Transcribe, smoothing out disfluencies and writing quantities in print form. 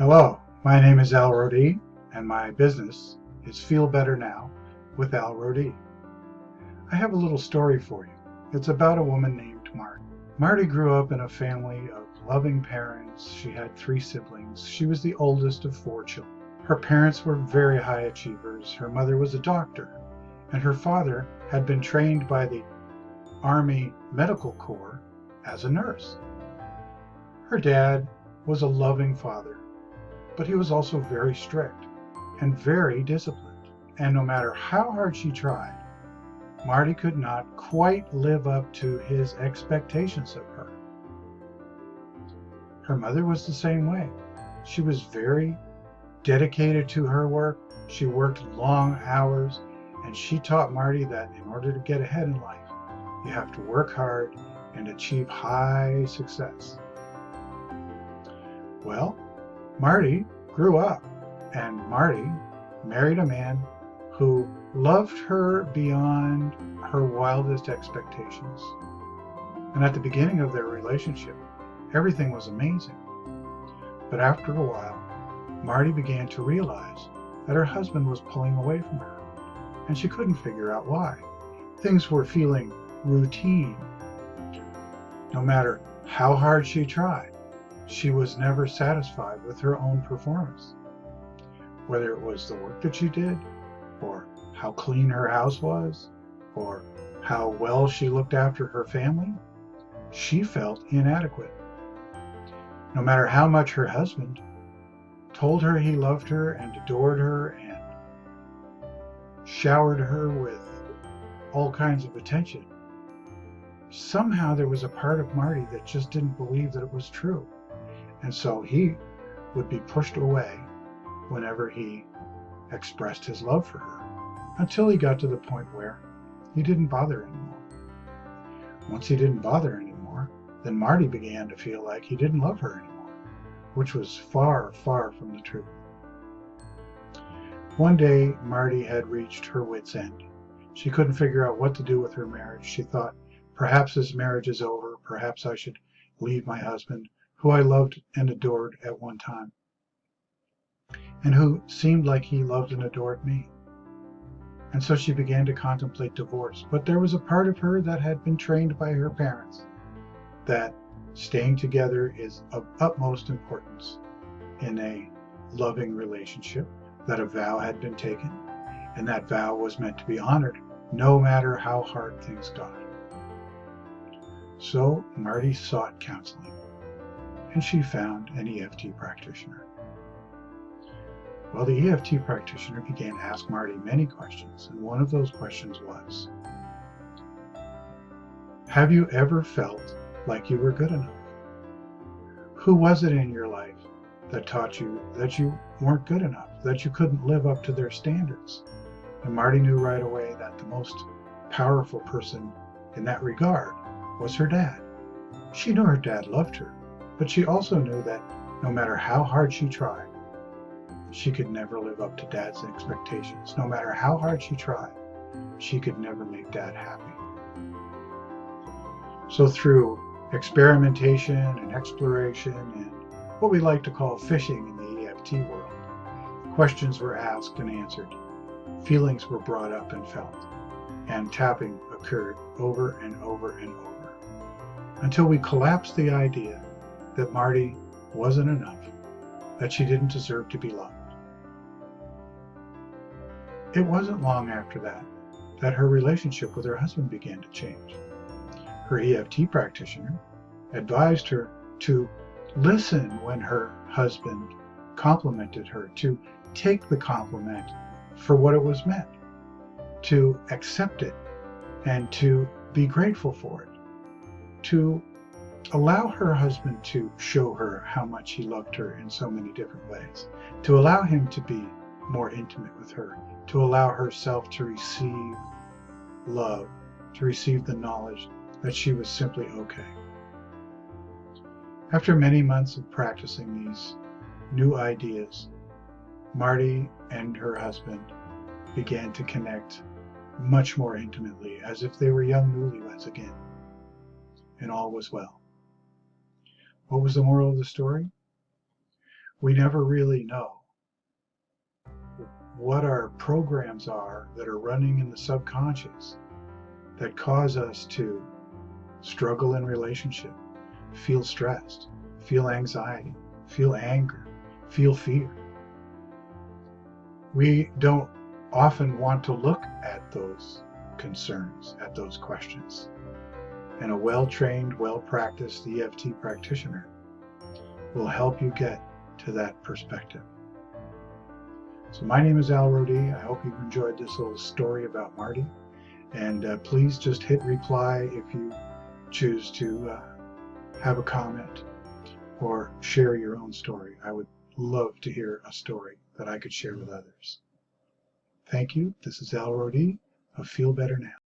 Hello, my name is Al Rodee, and my business is Feel Better Now with Al Rodee. I have a little story for you. It's about a woman named Marty. Marty grew up in a family of loving parents. She had 3 siblings. She was the oldest of 4 children. Her parents were very high achievers. Her mother was a doctor, and her father had been trained by the Army Medical Corps as a nurse. Her dad was a loving father, but he was also very strict and very disciplined. And no matter how hard she tried, Marty could not quite live up to his expectations of her. Her mother was the same way. She was very dedicated to her work. She worked long hours, and she taught Marty that in order to get ahead in life, you have to work hard and achieve high success. Well, Marty grew up, and Marty married a man who loved her beyond her wildest expectations. And at the beginning of their relationship, everything was amazing. But after a while, Marty began to realize that her husband was pulling away from her, and she couldn't figure out why. Things were feeling routine. No matter how hard she tried, she was never satisfied with her own performance. Whether it was the work that she did, or how clean her house was, or how well she looked after her family, she felt inadequate. No matter how much her husband told her he loved her and adored her and showered her with all kinds of attention, somehow there was a part of Marty that just didn't believe that it was true. And so he would be pushed away whenever he expressed his love for her, until he got to the point where he didn't bother anymore. Once he didn't bother anymore, then Marty began to feel like he didn't love her anymore, which was far, far from the truth. One day, Marty had reached her wit's end. She couldn't figure out what to do with her marriage. She thought, perhaps this marriage is over. Perhaps I should leave my husband, who I loved and adored at one time, and who seemed like he loved and adored me. And so she began to contemplate divorce. But there was a part of her that had been trained by her parents that staying together is of utmost importance in a loving relationship, that a vow had been taken, and that vow was meant to be honored no matter how hard things got. So Marty sought counseling, and she found an EFT practitioner. Well, the EFT practitioner began to ask Marty many questions, and one of those questions was, have you ever felt like you were good enough? Who was it in your life that taught you that you weren't good enough, that you couldn't live up to their standards? And Marty knew right away that the most powerful person in that regard was her dad. She knew her dad loved her, but she also knew that no matter how hard she tried, she could never live up to Dad's expectations. No matter how hard she tried, she could never make Dad happy. So through experimentation and exploration and what we like to call fishing in the EFT world, questions were asked and answered, feelings were brought up and felt, and tapping occurred over and over and over, until we collapsed the idea that Marty wasn't enough, that she didn't deserve to be loved. It wasn't long after that her relationship with her husband began to change. Her EFT practitioner advised her to listen when her husband complimented her, to take the compliment for what it was meant, to accept it and to be grateful for it, to allow her husband to show her how much he loved her in so many different ways, to allow him to be more intimate with her, to allow herself to receive love, to receive the knowledge that she was simply okay. After many months of practicing these new ideas, Marty and her husband began to connect much more intimately, as if they were young newlyweds again, and all was well. What was the moral of the story? we never really know what our programs are that are running in the subconscious that cause us to struggle in relationship, feel stressed, feel anxiety, feel anger, feel fear. We don't often want to look at those concerns, at those questions. And a well-trained, well-practiced EFT practitioner will help you get to that perspective. So my name is Al Rodee. I hope you've enjoyed this little story about Marty. And please just hit reply if you choose to have a comment or share your own story. I would love to hear a story that I could share with others. Thank you. This is Al Rodee of Feel Better Now.